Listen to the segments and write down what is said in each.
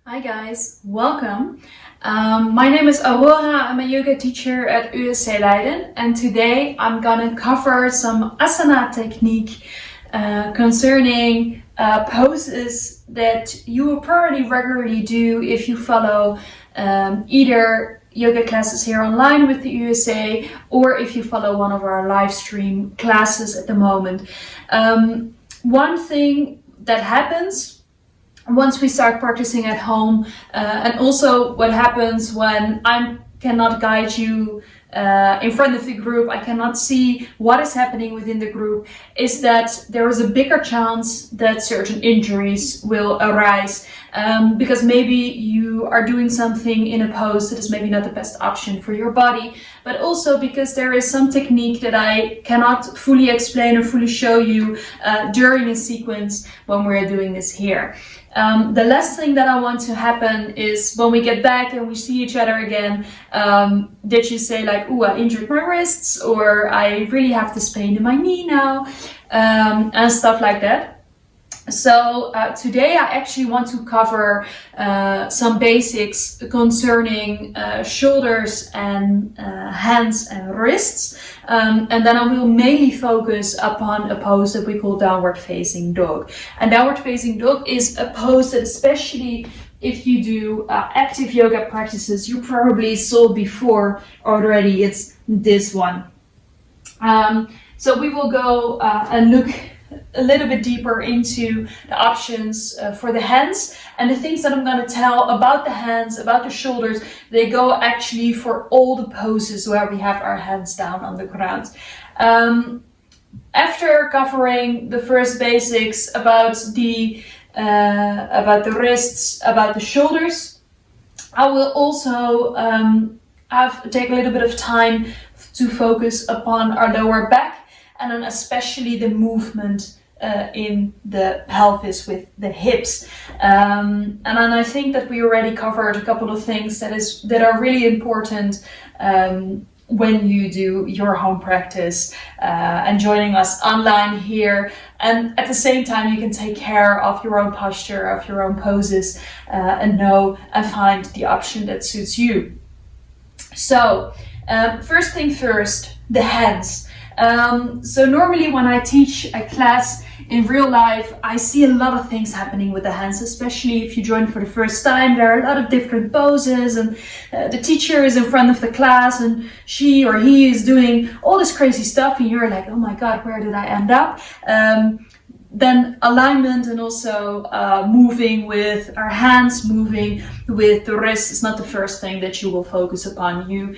Hi guys, welcome. My name is Aurora. I'm a yoga teacher at USC Leiden, and today I'm gonna cover some asana technique concerning poses that you will probably regularly do if you follow either yoga classes here online with the USA or if you follow one of our live stream classes at the moment. One thing that happens once we start practicing at home, and also what happens when I cannot guide you in front of the group, I cannot see what is happening within the group, is that there is a bigger chance that certain injuries will arise because maybe you are doing something in a pose that is maybe not the best option for your body, but also because there is some technique that I cannot fully explain or fully show you during a sequence when we're doing this here. The last thing that I want to happen is when we get back and we see each other again, that you say like, "Ooh, I injured my wrists," or "I really have this pain in my knee now," and stuff like that. So today I actually want to cover some basics concerning shoulders and hands and wrists, and then I will mainly focus upon a pose that we call downward facing dog. And downward facing dog is a pose that, especially if you do active yoga practices, you probably saw before already. It's this one. So we will go and look a little bit deeper into the options for the hands, and the things that I'm going to tell about the hands, about the shoulders, they go actually for all the poses where we have our hands down on the ground. After covering the first basics about the wrists, about the shoulders, I will also take a little bit of time to focus upon our lower back, and then especially the movement in the pelvis with the hips. And then I think that we already covered a couple of things that are really important when you do your home practice and joining us online here. And at the same time, you can take care of your own posture, of your own poses, and know and find the option that suits you. So first thing first, the hands. So normally when I teach a class in real life, I see a lot of things happening with the hands, especially if you join for the first time. There are a lot of different poses, and the teacher is in front of the class and she or he is doing all this crazy stuff, and you're like, oh my God, where did I end up? Then alignment and also moving with our hands, moving with the wrist is not the first thing that you will focus upon. You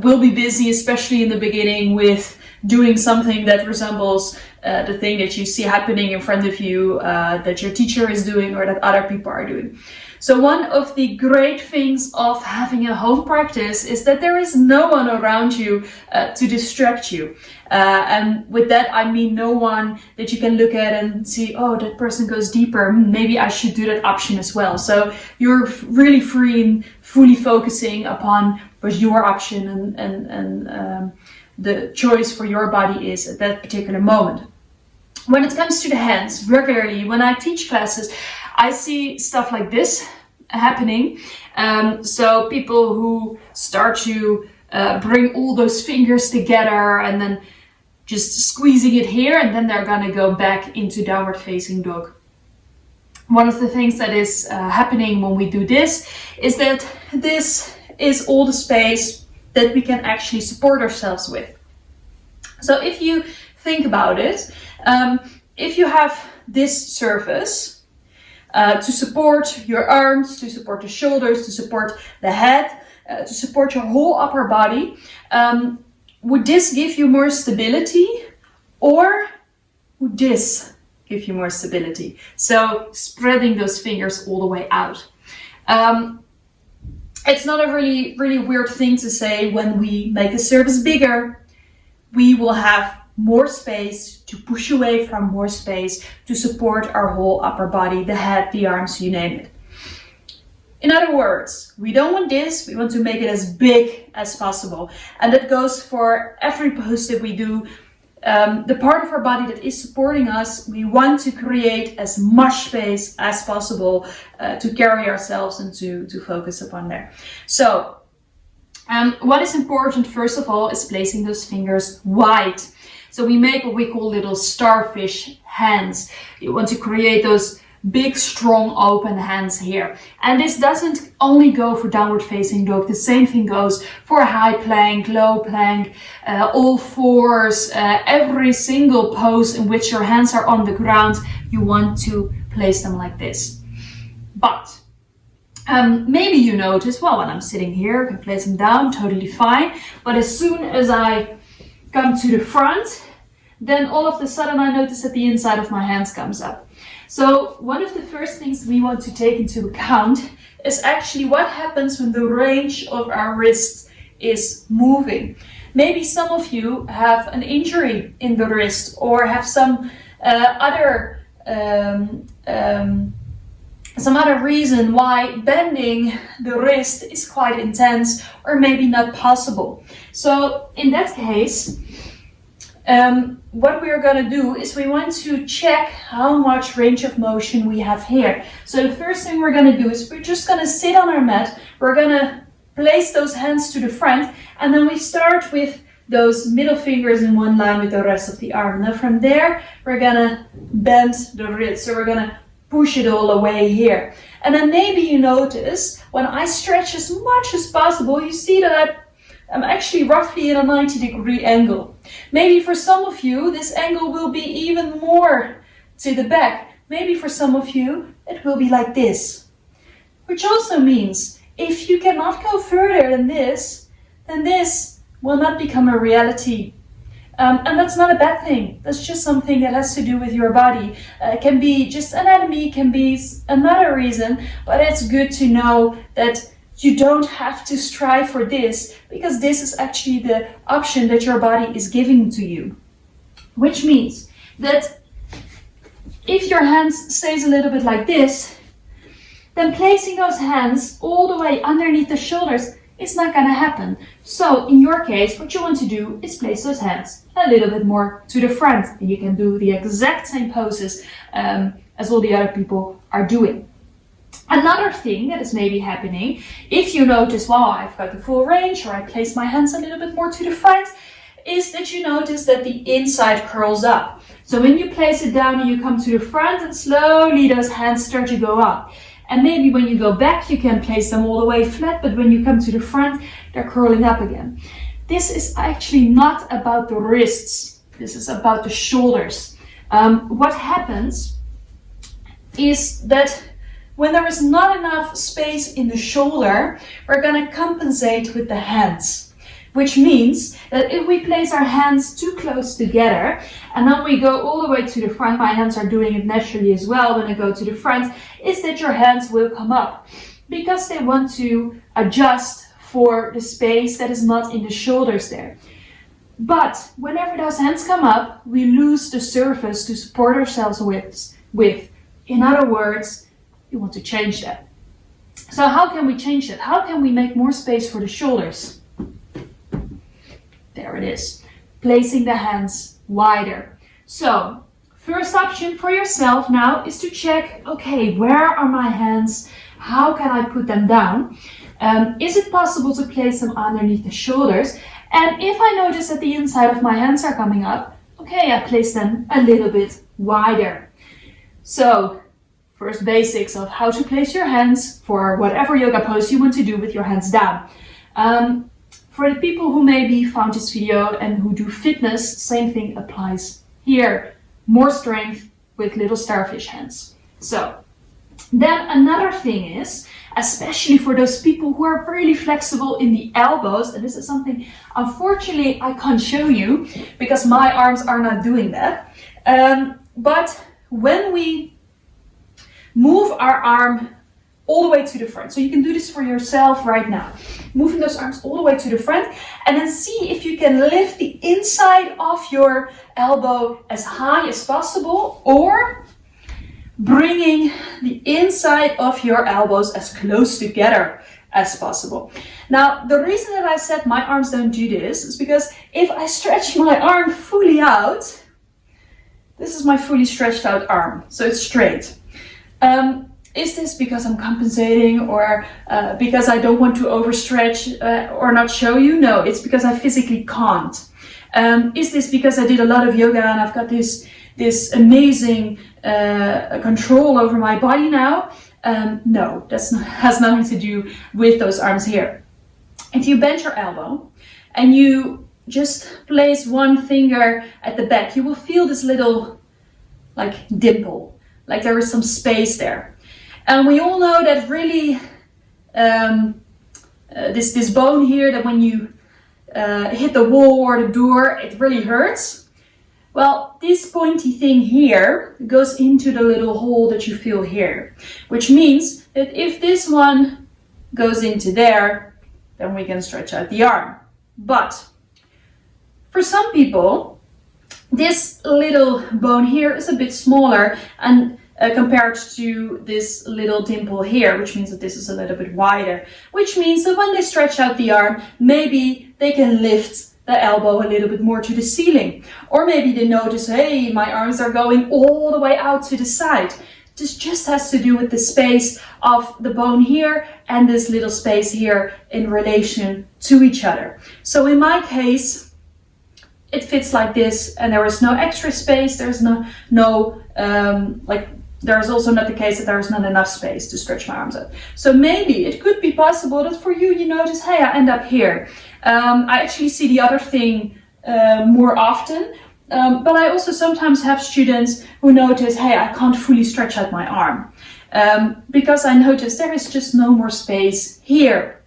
will be busy, especially in the beginning, with doing something that resembles the thing that you see happening in front of you, that your teacher is doing or that other people are doing. So one of the great things of having a home practice is that there is no one around you to distract you. And with that, I mean no one that you can look at and see, oh, that person goes deeper. Maybe I should do that option as well. So you're really free and fully focusing upon what your option and the choice for your body is at that particular moment. When it comes to the hands, regularly, when I teach classes, I see stuff like this happening. So people who start to bring all those fingers together and then just squeezing it here, and then they're gonna go back into downward facing dog. One of the things that is happening when we do this is that this is all the space that we can actually support ourselves with. So if you think about it, if you have this surface to support your arms, to support the shoulders, to support the head, to support your whole upper body, would this give you more stability, or would this give you more stability? So spreading those fingers all the way out. It's not a really, really weird thing to say. When we make the surface bigger, we will have more space to push away from, more space to support our whole upper body, the head, the arms, you name it. In other words, we don't want this, we want to make it as big as possible. And that goes for every pose that we do. the part of our body that is supporting us, we want to create as much space as possible to carry ourselves and to focus upon there. So what is important, first of all, is placing those fingers wide. So we make what we call little starfish hands. You want to create those big, strong, open hands here. And this doesn't only go for downward facing dog. The same thing goes for high plank, low plank, all fours, every single pose in which your hands are on the ground. You want to place them like this. But maybe you notice, well, when I'm sitting here, I can place them down, totally fine. But as soon as I come to the front, then all of a sudden I notice that the inside of my hands comes up. So one of the first things we want to take into account is actually what happens when the range of our wrists is moving. Maybe some of you have an injury in the wrist or have some other reason why bending the wrist is quite intense or maybe not possible. So in that case, what we are going to do is we want to check how much range of motion we have here. So the first thing we're going to do is we're just going to sit on our mat. We're going to place those hands to the front, and then we start with those middle fingers in one line with the rest of the arm. Now from there, we're going to bend the wrist. So we're going to push it all away here. And then maybe you notice when I stretch as much as possible, you see that I'm actually roughly in a 90-degree angle. Maybe for some of you, this angle will be even more to the back. Maybe for some of you, it will be like this. Which also means, if you cannot go further than this, then this will not become a reality. And that's not a bad thing. That's just something that has to do with your body. It can be just anatomy, can be another reason, but it's good to know that you don't have to strive for this, because this is actually the option that your body is giving to you. Which means that if your hands stays a little bit like this, then placing those hands all the way underneath the shoulders is not going to happen. So in your case, what you want to do is place those hands a little bit more to the front. And you can do the exact same poses as all the other people are doing. Another thing that is maybe happening, if you notice, well, I've got the full range, or I place my hands a little bit more to the front, is that you notice that the inside curls up. So when you place it down and you come to the front, and slowly those hands start to go up. And maybe when you go back, you can place them all the way flat, but when you come to the front, they're curling up again. This is actually not about the wrists. This is about the shoulders. What happens is that when there is not enough space in the shoulder, we're going to compensate with the hands. Which means that if we place our hands too close together, and then we go all the way to the front, my hands are doing it naturally as well when I go to the front, is that your hands will come up. Because they want to adjust for the space that is not in the shoulders there. But whenever those hands come up, we lose the surface to support ourselves with. In other words, you want to change that. So how can we change that? How can we make more space for the shoulders? There it is. Placing the hands wider. So first option for yourself now is to check, okay, where are my hands? How can I put them down? Is it possible to place them underneath the shoulders? And if I notice that the inside of my hands are coming up, okay, I place them a little bit wider. So first basics of how to place your hands for whatever yoga pose you want to do with your hands down. For the people who maybe found this video and who do fitness, same thing applies here. More strength with little starfish hands. So then another thing is, especially for those people who are really flexible in the elbows, and this is something unfortunately I can't show you because my arms are not doing that. But when we move our arm all the way to the front. So you can do this for yourself right now. Moving those arms all the way to the front, and then see if you can lift the inside of your elbow as high as possible, or bringing the inside of your elbows as close together as possible. Now, the reason that I said my arms don't do this is because if I stretch my arm fully out, this is my fully stretched out arm, so it's straight. Is this because I'm compensating or because I don't want to overstretch or not show you? No, it's because I physically can't. Is this because I did a lot of yoga and I've got this amazing control over my body now? No, has nothing to do with those arms here. If you bend your elbow and you just place one finger at the back, you will feel this little like dimple, like there is some space there. And we all know that really this bone here, that when you hit the wall or the door, it really hurts. Well, this pointy thing here goes into the little hole that you feel here, which means that if this one goes into there, then we can stretch out the arm. But for some people, this little bone here is a bit smaller and compared to this little dimple here, which means that this is a little bit wider, which means that when they stretch out the arm, maybe they can lift the elbow a little bit more to the ceiling. Or maybe they notice, hey, my arms are going all the way out to the side. This just has to do with the space of the bone here and this little space here in relation to each other. So in my case, it fits like this and there is no extra space. There's there's also not the case that there is not enough space to stretch my arms out. So maybe it could be possible that for you, you notice, hey, I end up here. I actually see the other thing more often, but I also sometimes have students who notice, hey, I can't fully stretch out my arm because I notice there is just no more space here.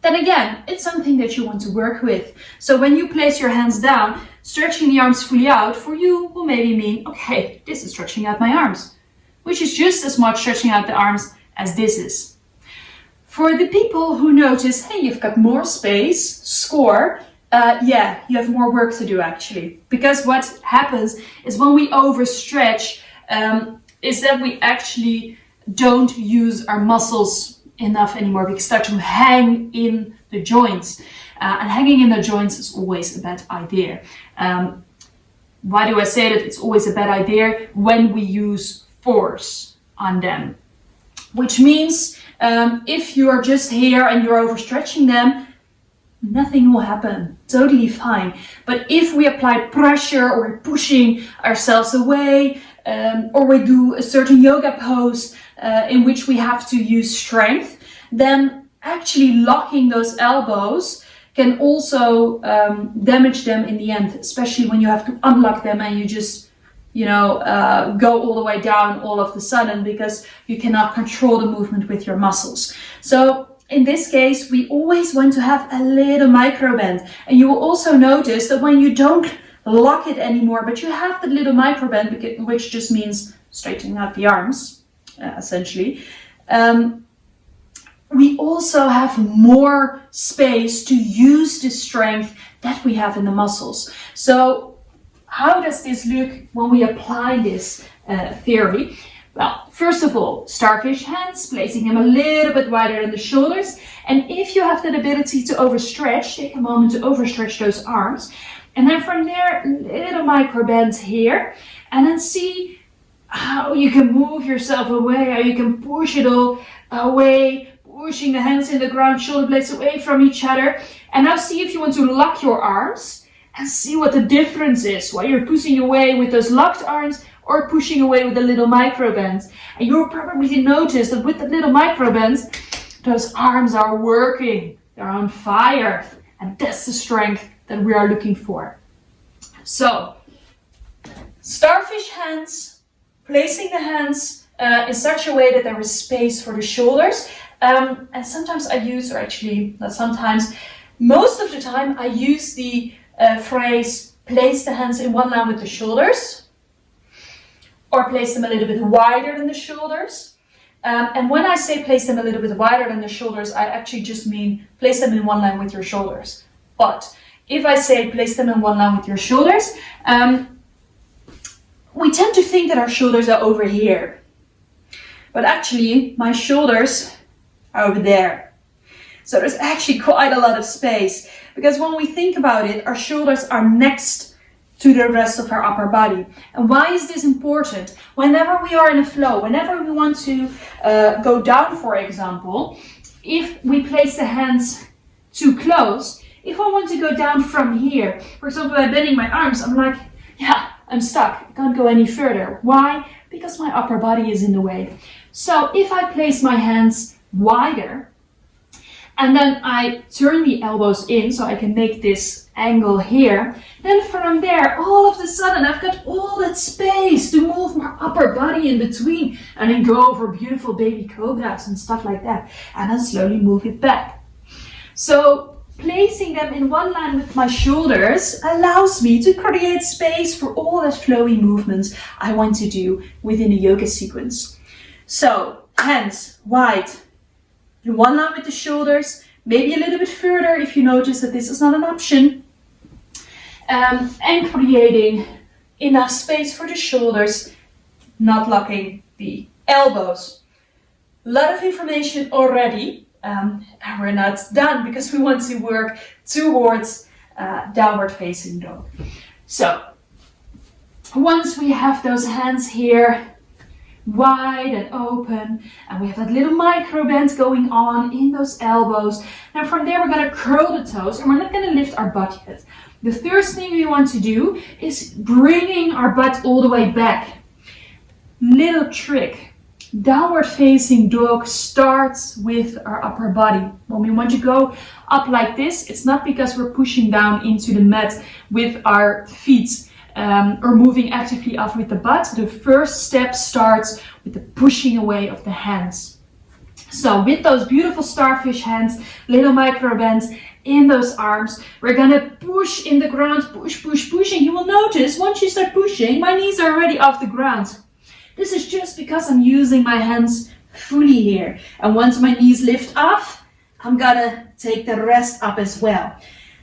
Then again, it's something that you want to work with. So when you place your hands down, stretching the arms fully out for you will maybe mean, okay, this is stretching out my arms, which is just as much stretching out the arms as this is. For the people who notice, hey, you've got more space, score, yeah, you have more work to do actually. Because what happens is when we overstretch, is that we actually don't use our muscles enough anymore. We start to hang in the joints. And hanging in the joints is always a bad idea. Why do I say that it's always a bad idea? When we use force on them. Which means if you are just here and you're overstretching them, nothing will happen. Totally fine. But if we apply pressure or we're pushing ourselves away, or we do a certain yoga pose in which we have to use strength, then actually locking those elbows can also damage them in the end, especially when you have to unlock them and you just, go all the way down all of the sudden because you cannot control the movement with your muscles. So in this case, we always want to have a little micro bend. And you will also notice that when you don't lock it anymore, but you have the little micro bend, which just means straightening out the arms, essentially. We also have more space to use the strength that we have in the muscles. So how does this look when we apply this theory? Well, first of all, starfish hands, placing them a little bit wider than the shoulders. And if you have that ability to overstretch, take a moment to overstretch those arms. And then from there, little micro bends here. And then see how you can move yourself away, how you can push it all away, pushing the hands in the ground, shoulder blades away from each other. And now see if you want to lock your arms and see what the difference is while you're pushing away with those locked arms or pushing away with the little micro bends. And you'll probably notice that with the little micro bends, those arms are working, they're on fire. And that's the strength that we are looking for. So, starfish hands, placing the hands in such a way that there is space for the shoulders. And sometimes I use, or actually not sometimes, most of the time I use the phrase place the hands in one line with the shoulders, or place them a little bit wider than the shoulders. And when I say place them a little bit wider than the shoulders, I actually just mean place them in one line with your shoulders. But if I say place them in one line with your shoulders, we tend to think that our shoulders are over here. But actually, my shoulders over there. So there's actually quite a lot of space, because when we think about it, our shoulders are next to the rest of our upper body. And why is this important? Whenever we are in a flow, whenever we want to go down, for example, if we place the hands too close, if I want to go down from here, for example, by bending my arms, I'm like, yeah, I'm stuck, I can't go any further. Why? Because my upper body is in the way. So if I place my hands wider, and then I turn the elbows in so I can make this angle here, then from there, all of a sudden, I've got all that space to move my upper body in between and then go over beautiful baby cobras and stuff like that, and then slowly move it back. So placing them in one line with my shoulders allows me to create space for all that flowy movements I want to do within a yoga sequence. So hands wide, in one line with the shoulders, maybe a little bit further if you notice that this is not an option. And creating enough space for the shoulders, not locking the elbows. A lot of information already, and we're not done because we want to work towards downward facing dog. So once we have those hands here, wide and open, and we have that little micro bend going on in those elbows. Now from there we're going to curl the toes, and we're not going to lift our butt yet. The first thing we want to do is bringing our butt all the way back. Little trick. Downward facing dog starts with our upper body. When we want to go up like this, it's not because we're pushing down into the mat with our feet or moving actively off with the butt. The first step starts with the pushing away of the hands. So with those beautiful starfish hands, little micro bends in those arms, we're gonna push in the ground, push, push, push, and you will notice once you start pushing, my knees are already off the ground. This is just because I'm using my hands fully here. And once my knees lift off, I'm gonna take the rest up as well.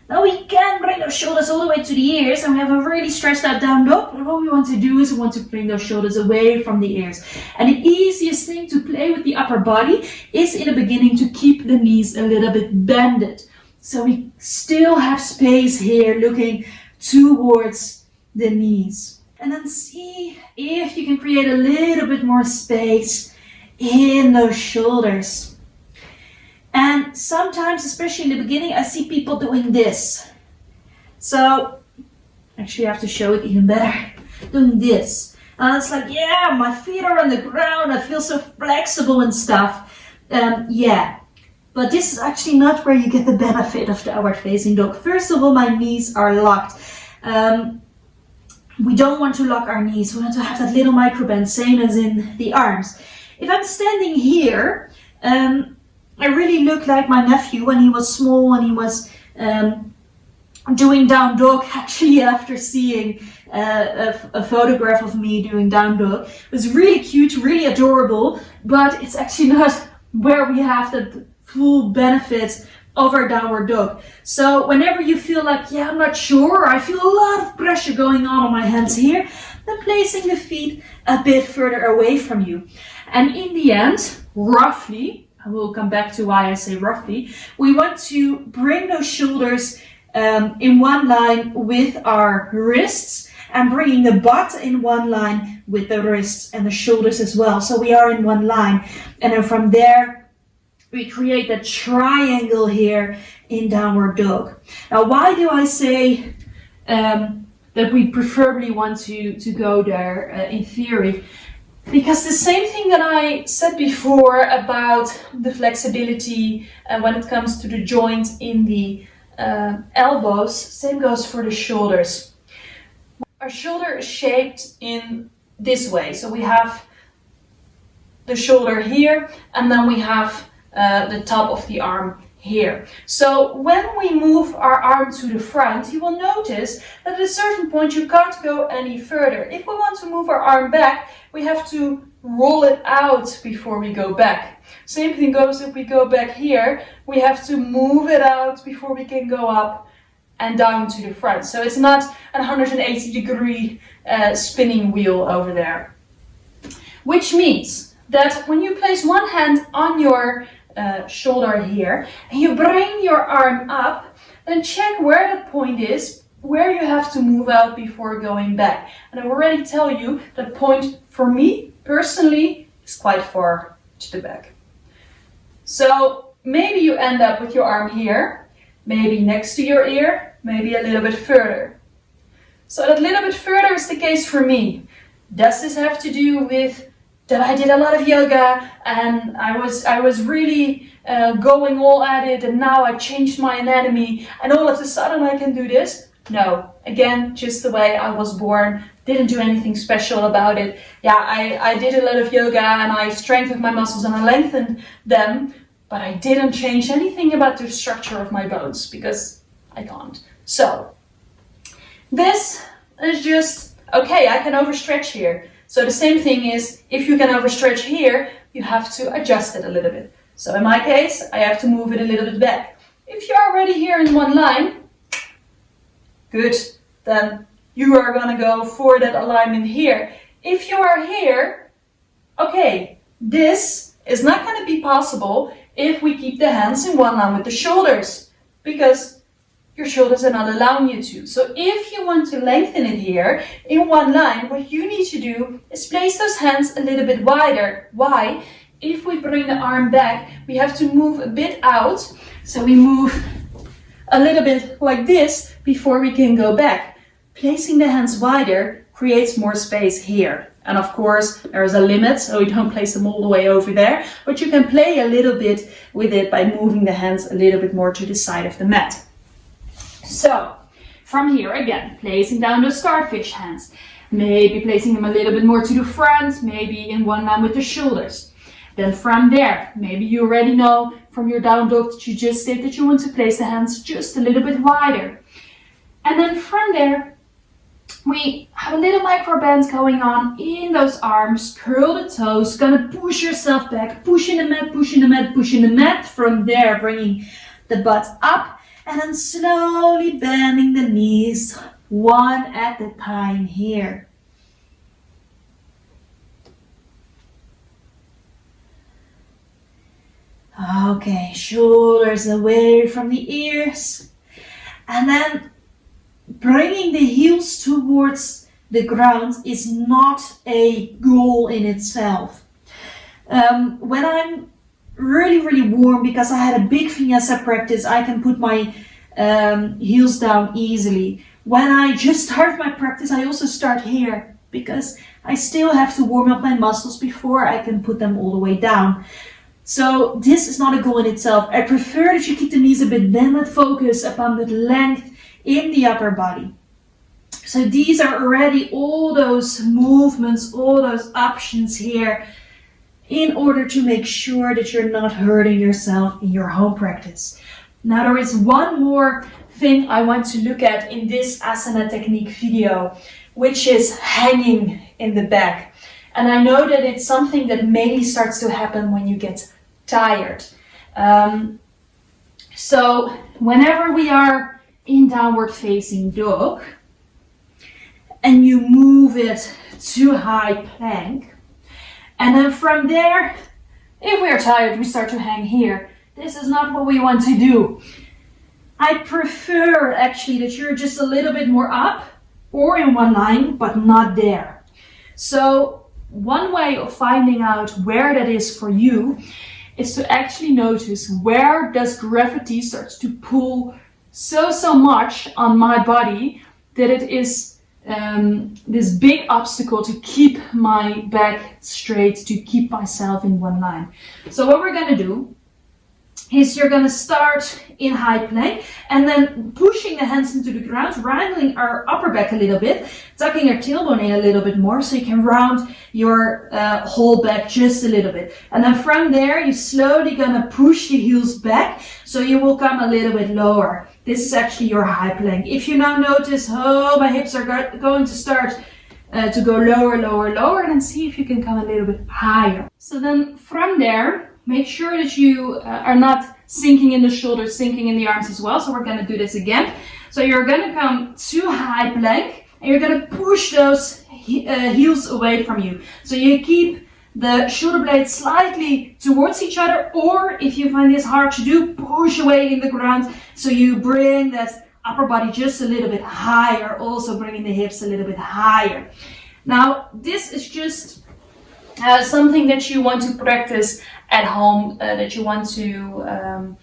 Now we can bring those shoulders all the way to the ears, and we have a really stretched out down dog, but what we want to do is we want to bring those shoulders away from the ears. And the easiest thing to play with the upper body is in the beginning to keep the knees a little bit bended. So we still have space here looking towards the knees. And then see if you can create a little bit more space in those shoulders. And sometimes, especially in the beginning, I see people doing this. So, actually I have to show it even better. Doing this. And it's like, yeah, my feet are on the ground. I feel so flexible and stuff. Yeah. But this is actually not where you get the benefit of the downward facing dog. First of all, my knees are locked. We don't want to lock our knees. We want to have that little micro bend, same as in the arms. If I'm standing here, I really look like my nephew when he was small and he was doing down dog. Actually, after seeing a photograph of me doing down dog, it was really cute, really adorable, but it's actually not where we have the full benefit of our downward dog. So whenever you feel like, yeah, I'm not sure, I feel a lot of pressure going on my hands here, then placing the feet a bit further away from you. And in the end, roughly, I will come back to why I say roughly, we want to bring those shoulders in one line with our wrists, and bringing the butt in one line with the wrists and the shoulders as well. So we are in one line. And then from there, we create that triangle here in downward dog. Now, why do I say that we preferably want to go there in theory? Because the same thing that I said before about the flexibility when it comes to the joint in the elbows, same goes for the shoulders. Our shoulder is shaped in this way. So we have the shoulder here, and then we have the top of the arm here. So when we move our arm to the front, you will notice that at a certain point you can't go any further. If we want to move our arm back, we have to roll it out before we go back. Same thing goes if we go back here, we have to move it out before we can go up and down to the front. So it's not a 180-degree spinning wheel over there. Which means that when you place one hand on your shoulder here, and you bring your arm up, then check where that point is, where you have to move out before going back. And I already tell you that point for me personally is quite far to the back. So maybe you end up with your arm here, maybe next to your ear, maybe a little bit further. So that little bit further is the case for me. Does this have to do with that I did a lot of yoga and I was really going all at it, and now I changed my anatomy and all of a sudden I can do this? No, again, just the way I was born, didn't do anything special about it. Yeah, I did a lot of yoga and I strengthened my muscles and I lengthened them, but I didn't change anything about the structure of my bones because I can't. So, this is just, okay, I can overstretch here. So the same thing is, if you can overstretch here, you have to adjust it a little bit. So in my case, I have to move it a little bit back. If you're already here in one line, good, then you are going to go for that alignment here. If you are here, okay, this is not going to be possible if we keep the hands in one line with the shoulders, because your shoulders are not allowing you to. So if you want to lengthen it here in one line, what you need to do is place those hands a little bit wider. Why? If we bring the arm back, we have to move a bit out. So we move a little bit like this before we can go back. Placing the hands wider creates more space here. And of course, there is a limit, so you don't place them all the way over there, but you can play a little bit with it by moving the hands a little bit more to the side of the mat. So, from here again, placing down those starfish hands, maybe placing them a little bit more to the front, maybe in one line with the shoulders. Then from there, maybe you already know from your down dog that you just did that you want to place the hands just a little bit wider. And then from there, we have a little micro bend going on in those arms, curl the toes, gonna push yourself back, pushing the mat, pushing the mat, pushing the mat. From there, bringing the butt up, and then slowly bending the knees, one at a time here. Okay, shoulders away from the ears, and then bringing the heels towards the ground is not a goal in itself. When I'm really warm, because I had a big vinyasa practice, I can put my heels down easily. When I just start my practice, I also start here because I still have to warm up my muscles before I can put them all the way down. So this is not a goal in itself. I prefer that you keep the knees a bit bent, focus upon the length in the upper body. So these are already all those movements, all those options here, in order to make sure that you're not hurting yourself in your home practice. Now there is one more thing I want to look at in this asana technique video, which is hanging in the back. And I know that it's something that mainly starts to happen when you get tired. So whenever we are in downward facing dog and you move it to high plank, and then from there, if we are tired, we start to hang here. This is not what we want to do. I prefer actually that you're just a little bit more up or in one line, but not there. So one way of finding out where that is for you is to actually notice where does gravity start to pull so much on my body that it is this big obstacle to keep my back straight, to keep myself in one line. So what we're going to do is you're going to start in high plank and then pushing the hands into the ground, rounding our upper back a little bit, tucking your tailbone in a little bit more so you can round your whole back just a little bit. And then from there, you're slowly going to push the heels back so you will come a little bit lower. This is actually your high plank. If you now notice, oh, my hips are going to start to go lower, and then see if you can come a little bit higher. So then from there, make sure that you are not sinking in the shoulders, sinking in the arms as well. So we're going to do this again. So you're going to come to high plank and you're going to push those heels away from you. So you keep the shoulder blades slightly towards each other, or if you find this hard to do, push away in the ground so you bring that upper body just a little bit higher, also bringing the hips a little bit higher. Now, this is just something that you want to practice at home, that you want to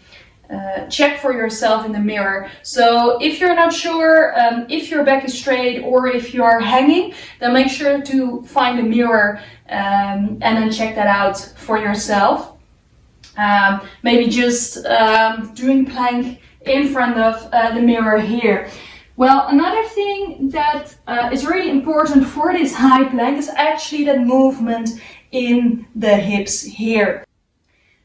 check for yourself in the mirror. So if you're not sure if your back is straight or if you are hanging, then make sure to find a mirror and then check that out for yourself. Maybe just doing plank in front of the mirror here. Well, another thing that is really important for this high plank is actually that movement in the hips here.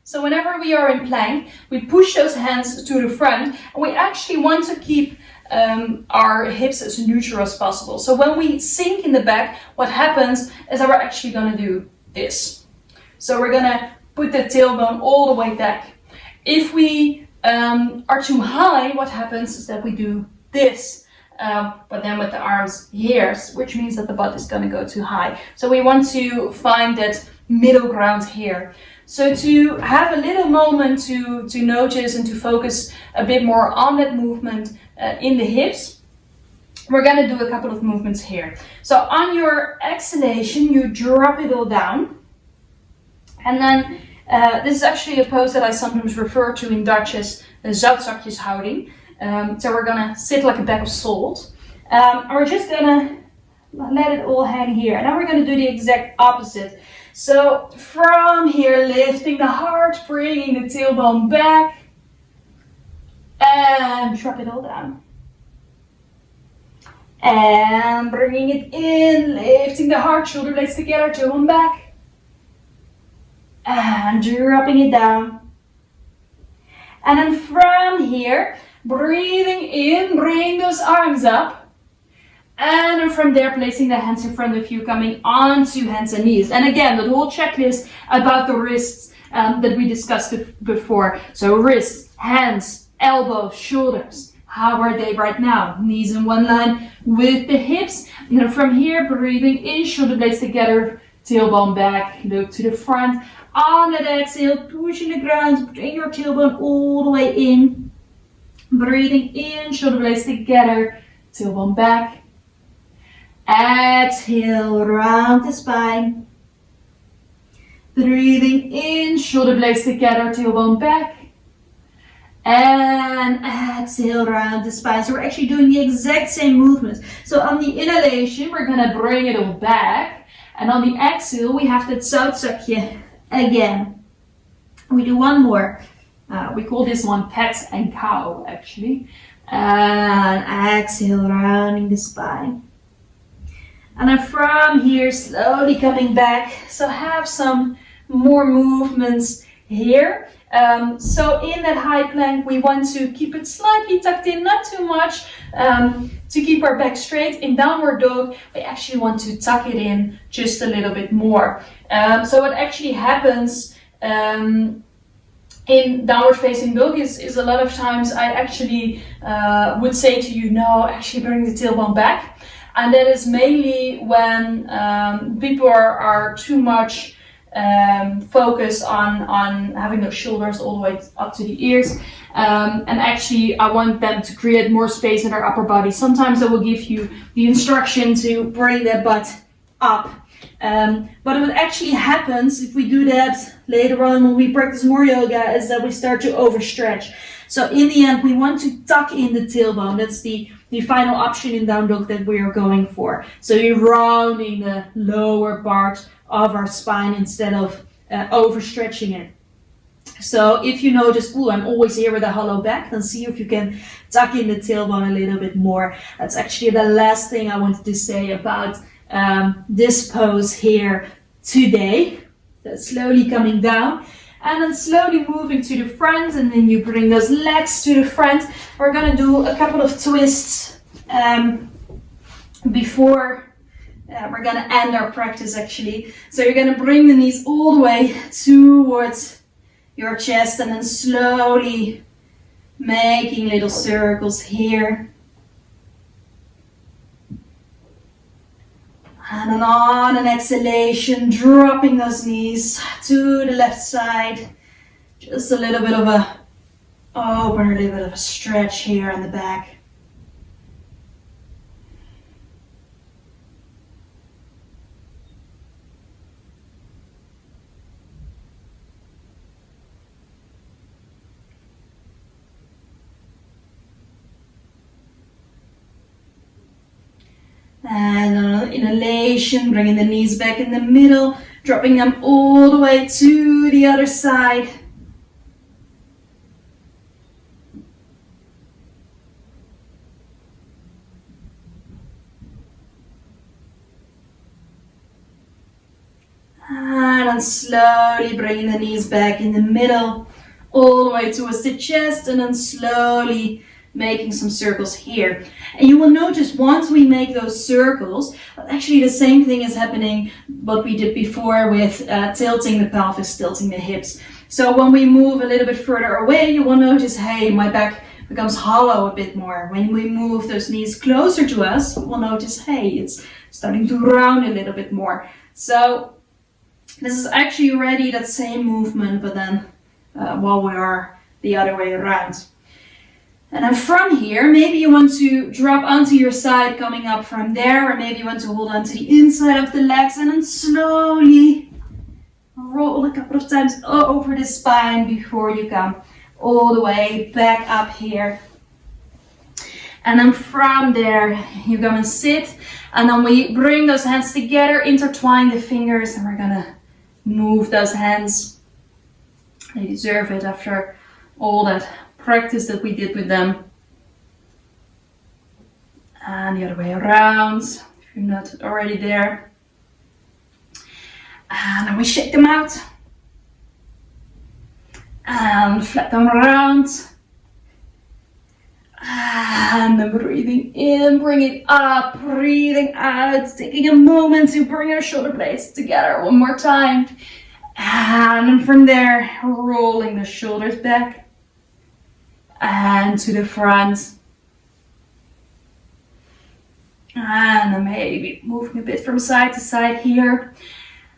So whenever we are in plank, we push those hands to the front, and we actually want to keep our hips as neutral as possible. So when we sink in the back, what happens is that we're actually going to do this. So we're going to put the tailbone all the way back. If we are too high, what happens is that we do this, but then with the arms here, which means that the butt is going to go too high. So we want to find that middle ground here. So to have a little moment to notice and to focus a bit more on that movement in the hips, we're going to do a couple of movements here. So on your exhalation, you drop it all down. And then this is actually a pose that I sometimes refer to in Dutch as the zoutzakjeshouding. So we're going to sit like a bag of salt. And we're just going to let it all hang here. And now we're going to do the exact opposite. So from here, lifting the heart, bringing the tailbone back, and drop it all down. And bringing it in, lifting the heart, shoulder blades together, tailbone back, and dropping it down. And then from here, breathing in, bring those arms up. And then from there, placing the hands in front of you, coming onto hands and knees. And again, the whole checklist about the wrists that we discussed before. So wrists, hands, elbows, shoulders. How are they right now? Knees in one line with the hips. And then from here, breathing in, shoulder blades together, tailbone back, look to the front. On that exhale, pushing the ground, bring your tailbone all the way in. Breathing in, shoulder blades together, tailbone back. Exhale, round the spine. Breathing in, shoulder blades together, tailbone back. And exhale, round the spine. So we're actually doing the exact same movements. So on the inhalation, we're going to bring it all back. And on the exhale, we have that zoutzakje again. We do one more. We call this one Pecks and Cow, actually. And exhale, rounding the spine. And then from here, slowly coming back. So have some more movements here. So in that high plank, we want to keep it slightly tucked in, not too much, to keep our back straight. In downward dog, we actually want to tuck it in just a little bit more. So what actually happens in downward facing dog is a lot of times I actually would say to you, no, actually bring the tailbone back. And that is mainly when people are too much focused on having those shoulders all the way up to the ears. And actually, I want them to create more space in their upper body. Sometimes I will give you the instruction to bring their butt up. But what actually happens if we do that later on when we practice more yoga is that we start to overstretch. So in the end, we want to tuck in the tailbone. That's the final option in down dog that we are going for. So you're rounding the lower part of our spine instead of overstretching it. So if you notice, I'm always here with a hollow back, then see if you can tuck in the tailbone a little bit more. That's actually the last thing I wanted to say about this pose here today. So slowly coming down. And then slowly moving to the front, and then you bring those legs to the front. We're gonna do a couple of twists before we're gonna end our practice actually. So you're gonna bring the knees all the way towards your chest and then slowly making little circles here. And then on an exhalation, dropping those knees to the left side. Just a little bit of a open, a little bit of a stretch here in the back. And on an inhalation, bringing the knees back in the middle, dropping them all the way to the other side. And then slowly bringing the knees back in the middle, all the way towards the chest, and then slowly making some circles here. And you will notice once we make those circles, actually the same thing is happening what we did before with tilting the pelvis, tilting the hips. So when we move a little bit further away, you will notice, hey, my back becomes hollow a bit more. When we move those knees closer to us, we'll notice, hey, it's starting to round a little bit more. So this is actually already that same movement, but then while we are the other way around. And then from here, maybe you want to drop onto your side coming up from there, or maybe you want to hold on to the inside of the legs and then slowly roll a couple of times over the spine before you come all the way back up here. And then from there, you come and sit, and then we bring those hands together, intertwine the fingers, and we're gonna move those hands. They deserve it after all that practice that we did with them. And the other way around, if you're not already there. And then we shake them out. And flip them around. And then breathing in, bring it up, breathing out, taking a moment to bring our shoulder blades together one more time. And then from there, rolling the shoulders back and to the front. And then maybe moving a bit from side to side here.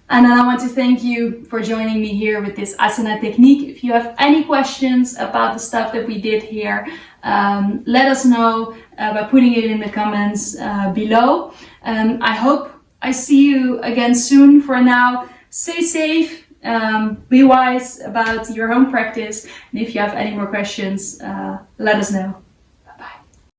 And then I want to thank you for joining me here with this asana technique. If you have any questions about the stuff that we did here, let us know by putting it in the comments below. I hope I see you again soon. For now, stay safe. Be wise about your home practice, and if you have any more questions, let us know.